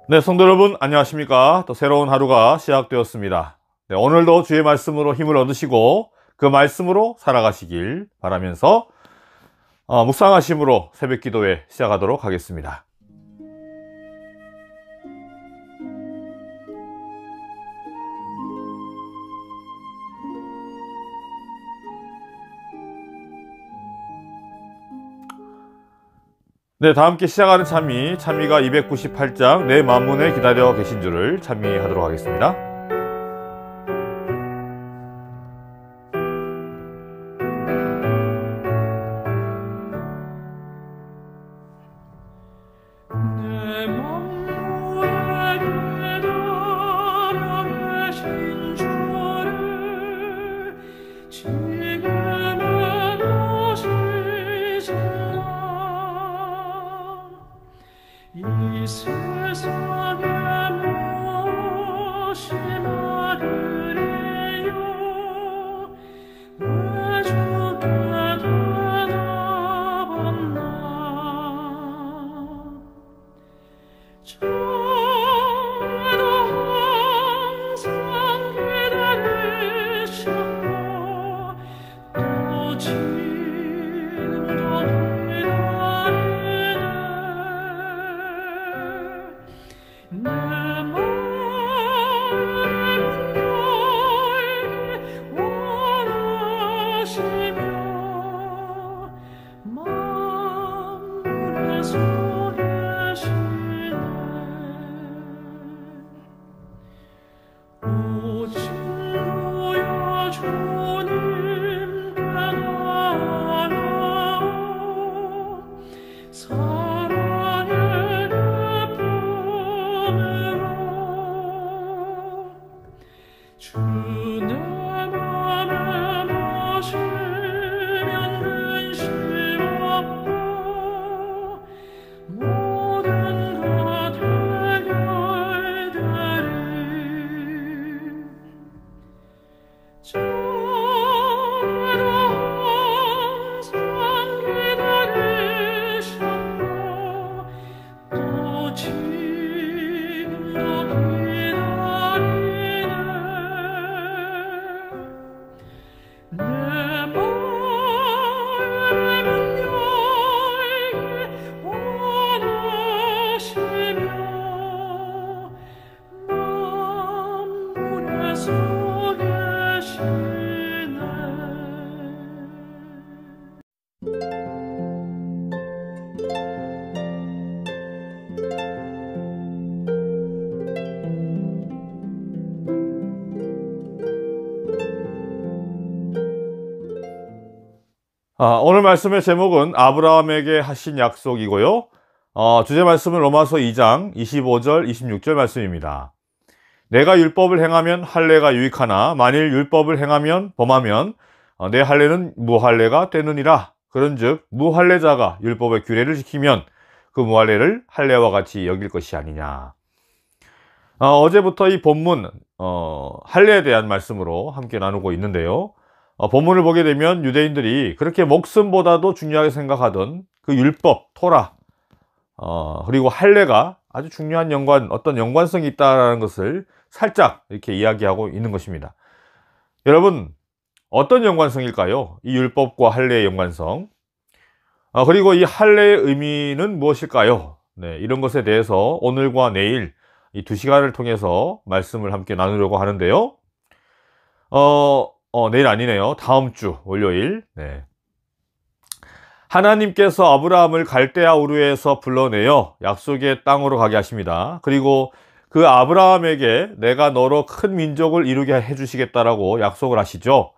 네, 성도 여러분 안녕하십니까? 또 새로운 하루가 시작되었습니다. 네, 오늘도 주의 말씀으로 힘을 얻으시고 그 말씀으로 살아가시길 바라면서 묵상하심으로 새벽 기도회 시작하도록 하겠습니다. 네, 다 함께 시작하는 찬미가 298장 내 만문에 기다려 계신 줄을 찬미하도록 하겠습니다. 이 세상에 무엇이 많으리요 왜 주께 대답했나 저도 항상 기다리셨고 또 지금도 내 마음은 너에게 원하시며 만물에 서 계시네 오직 너여 주님께 나아가오 사랑의 주 내 맘에 모시면 근심 없고 모든 것 해결되리 저를 항상 기다리셨고 또 지금도 내 마음은 너에게 원하시며 만물에 서 계시네 오늘 말씀의 제목은 아브라함에게 하신 약속이고요. 주제 말씀은 로마서 2장 25절 26절 말씀입니다. 내가 율법을 행하면 할례가 유익하나 만일 율법을 행하면 범하면 내 할례는 무할례가 되느니라. 그런즉 무할례자가 율법의 규례를 지키면 그 무할례를 할례와 같이 여길 것이 아니냐. 어제부터 이 본문 할례에 대한 말씀으로 함께 나누고 있는데요. 본문을 보게 되면 유대인들이 그렇게 목숨보다도 중요하게 생각하던 그 율법, 토라, 그리고 할례가 아주 중요한 어떤 연관성이 있다는 것을 살짝 이렇게 이야기하고 있는 것입니다. 여러분, 어떤 연관성일까요? 이 율법과 할례의 연관성. 그리고 이 할례의 의미는 무엇일까요? 네, 이런 것에 대해서 오늘과 내일 이 2시간을 통해서 말씀을 함께 나누려고 하는데요. 내일 아니네요. 다음 주 월요일. 네. 하나님께서 아브라함을 갈대아 우르에서 불러내어 약속의 땅으로 가게 하십니다. 그리고 그 아브라함에게 내가 너로 큰 민족을 이루게 해주시겠다라고 약속을 하시죠.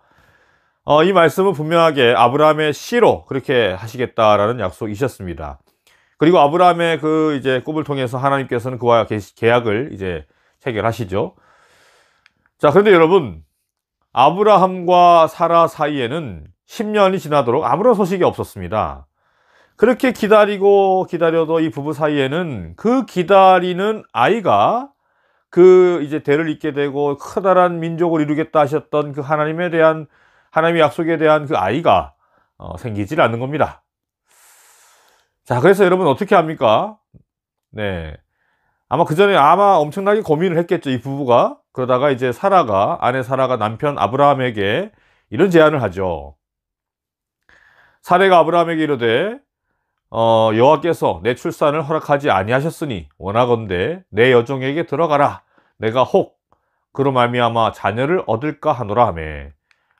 이 말씀은 분명하게 아브라함의 씨로 그렇게 하시겠다라는 약속이셨습니다. 그리고 아브라함의 그 이제 꿈을 통해서 하나님께서는 그와 계약을 이제 체결하시죠. 자, 그런데 여러분, 아브라함과 사라 사이에는 10년이 지나도록 아무런 소식이 없었습니다. 그렇게 기다려도 이 부부 사이에는 그 기다리는 아이가 그 이제 대를 잇게 되고 커다란 민족을 이루겠다 하셨던 그 하나님의 약속에 대한 그 아이가 생기질 않는 겁니다. 자, 그래서 여러분 어떻게 합니까? 네. 아마 그 전에 엄청나게 고민을 했겠죠, 이 부부가. 그러다가 이제 아내 사라가 남편 아브라함에게 이런 제안을 하죠. 사레가 아브라함에게 이르되 여호와께서 내 출산을 허락하지 아니하셨으니 원하건대 내 여종에게 들어가라. 내가 혹 그로 말미암아 자녀를 얻을까 하노라 하매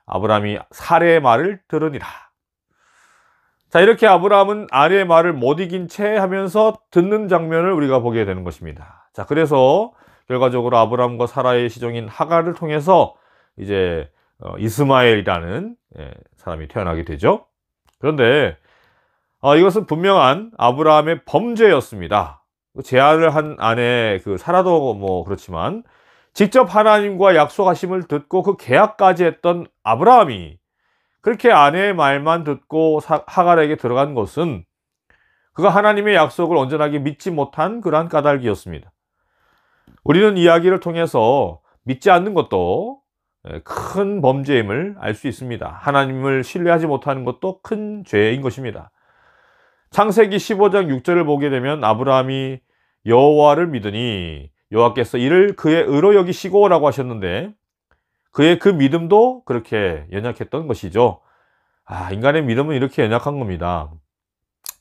아브라함이 사레의 말을 들으니라. 자, 이렇게 아브라함은 아내의 말을 못 이긴 채 하면서 듣는 장면을 우리가 보게 되는 것입니다. 자, 그래서 결과적으로 아브라함과 사라의 시종인 하갈을 통해서 이제 이스마엘이라는 사람이 태어나게 되죠. 그런데 이것은 분명한 아브라함의 범죄였습니다. 제안을 한 아내 사라도 뭐 그렇지만 직접 하나님과 약속하심을 듣고 그 계약까지 했던 아브라함이 그렇게 아내의 말만 듣고 하갈에게 들어간 것은 그가 하나님의 약속을 온전하게 믿지 못한 그러한 까닭이었습니다. 우리는 이야기를 통해서 믿지 않는 것도 큰 범죄임을 알 수 있습니다. 하나님을 신뢰하지 못하는 것도 큰 죄인 것입니다. 창세기 15장 6절을 보게 되면 아브라함이 여호와를 믿으니 여호와께서 이를 그의 의로 여기시고 라고 하셨는데 그의 그 믿음도 그렇게 연약했던 것이죠. 인간의 믿음은 이렇게 연약한 겁니다.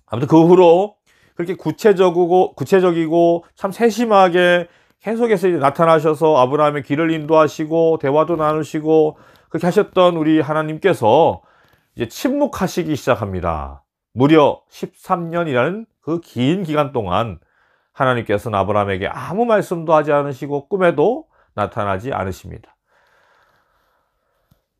아무튼 그 후로 그렇게 구체적이고 참 세심하게 계속해서 나타나셔서 아브라함의 길을 인도하시고 대화도 나누시고 그렇게 하셨던 우리 하나님께서 이제 침묵하시기 시작합니다. 무려 13년이라는 그 긴 기간 동안 하나님께서는 아브라함에게 아무 말씀도 하지 않으시고 꿈에도 나타나지 않으십니다.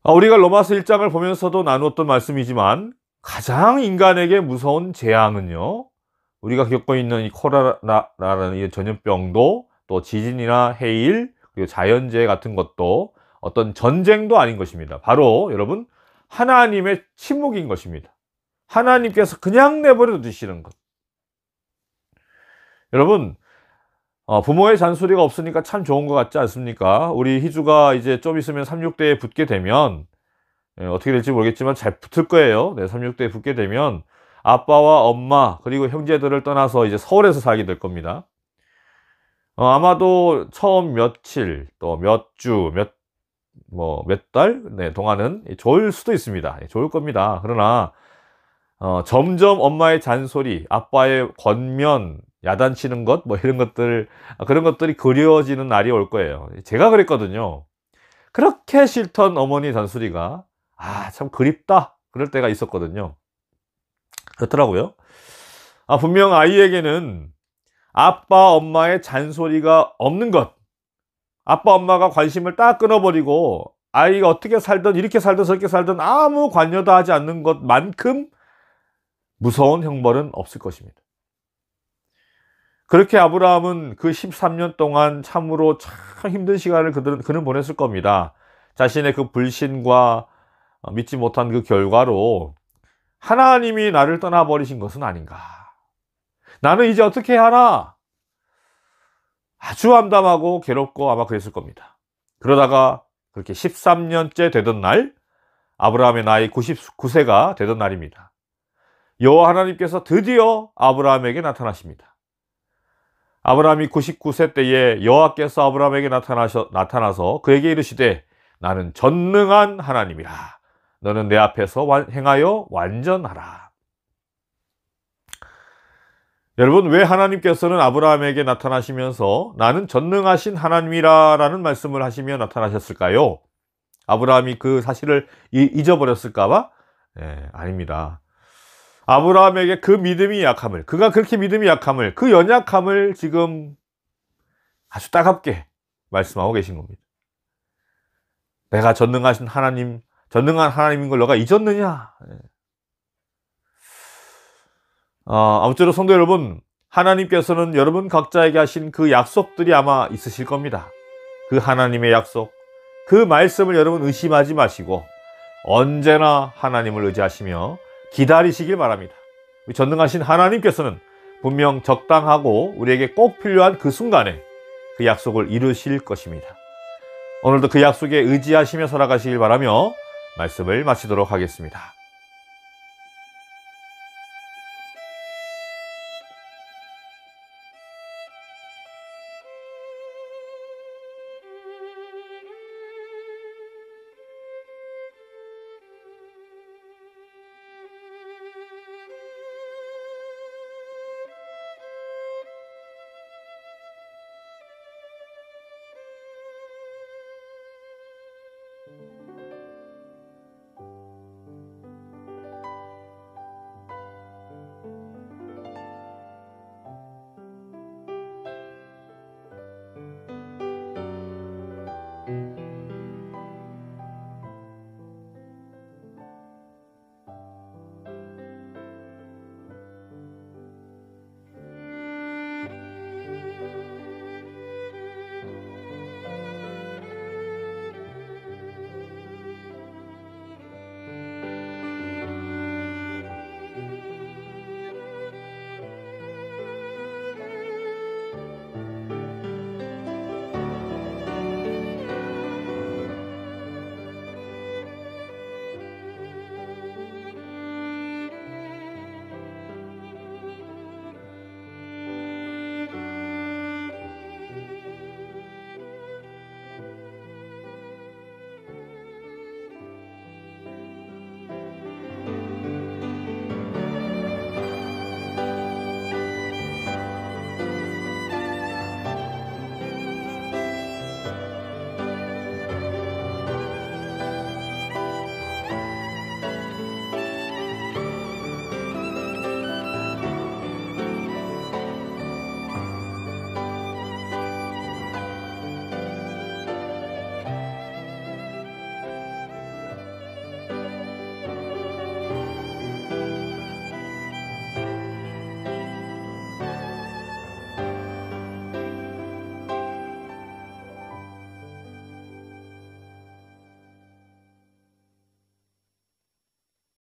우리가 로마서 1장을 보면서도 나누었던 말씀이지만 가장 인간에게 무서운 재앙은요, 우리가 겪고 있는 이 코로나라는 이 전염병도 또 지진이나 해일 그리고 자연재해 같은 것도 어떤 전쟁도 아닌 것입니다. 바로 여러분 하나님의 침묵인 것입니다. 하나님께서 그냥 내버려 두시는 것. 여러분 부모의 잔소리가 없으니까 참 좋은 것 같지 않습니까? 우리 희주가 이제 좀 있으면 3,6대에 붙게 되면 어떻게 될지 모르겠지만 잘 붙을 거예요. 3,6대에 붙게 되면 아빠와 엄마 그리고 형제들을 떠나서 이제 서울에서 살게 될 겁니다. 아마도 처음 며칠 또 몇 주 몇 달 동안은 좋을 수도 있습니다. 좋을 겁니다. 그러나 점점 엄마의 잔소리, 아빠의 권면, 야단치는 것, 그런 것들이 그리워지는 날이 올 거예요. 제가 그랬거든요. 그렇게 싫던 어머니 잔소리가, 참 그립다. 그럴 때가 있었거든요. 그렇더라고요. 분명 아이에게는 아빠, 엄마의 잔소리가 없는 것, 아빠, 엄마가 관심을 딱 끊어버리고, 아이가 어떻게 살든, 이렇게 살든, 저렇게 살든 아무 관여도 하지 않는 것만큼 무서운 형벌은 없을 것입니다. 그렇게 아브라함은 그 13년 동안 참으로 참 힘든 시간을 그는 보냈을 겁니다. 자신의 그 불신과 믿지 못한 그 결과로 하나님이 나를 떠나버리신 것은 아닌가. 나는 이제 어떻게 하나? 아주 암담하고 괴롭고 아마 그랬을 겁니다. 그러다가 그렇게 13년째 되던 날, 아브라함의 나이 99세가 되던 날입니다. 여호와 하나님께서 드디어 아브라함에게 나타나십니다. 아브라함이 99세 때에 여호와께서 아브라함에게 나타나서 그에게 이르시되 나는 전능한 하나님이라. 너는 내 앞에서 행하여 완전하라. 여러분, 왜 하나님께서는 아브라함에게 나타나시면서 나는 전능하신 하나님이라 라는 말씀을 하시며 나타나셨을까요? 아브라함이 그 사실을 잊어버렸을까봐? 아닙니다. 아브라함에게 그 믿음이 약함을, 그가 그렇게 믿음이 약함을, 그 연약함을 지금 아주 따갑게 말씀하고 계신 겁니다. 내가 전능한 하나님인 걸 너가 잊었느냐? 아무쪼록 성도 여러분, 하나님께서는 여러분 각자에게 하신 그 약속들이 아마 있으실 겁니다. 그 하나님의 약속, 그 말씀을 여러분 의심하지 마시고 언제나 하나님을 의지하시며 기다리시길 바랍니다. 전능하신 하나님께서는 분명 적당하고 우리에게 꼭 필요한 그 순간에 그 약속을 이루실 것입니다. 오늘도 그 약속에 의지하시며 살아가시길 바라며 말씀을 마치도록 하겠습니다.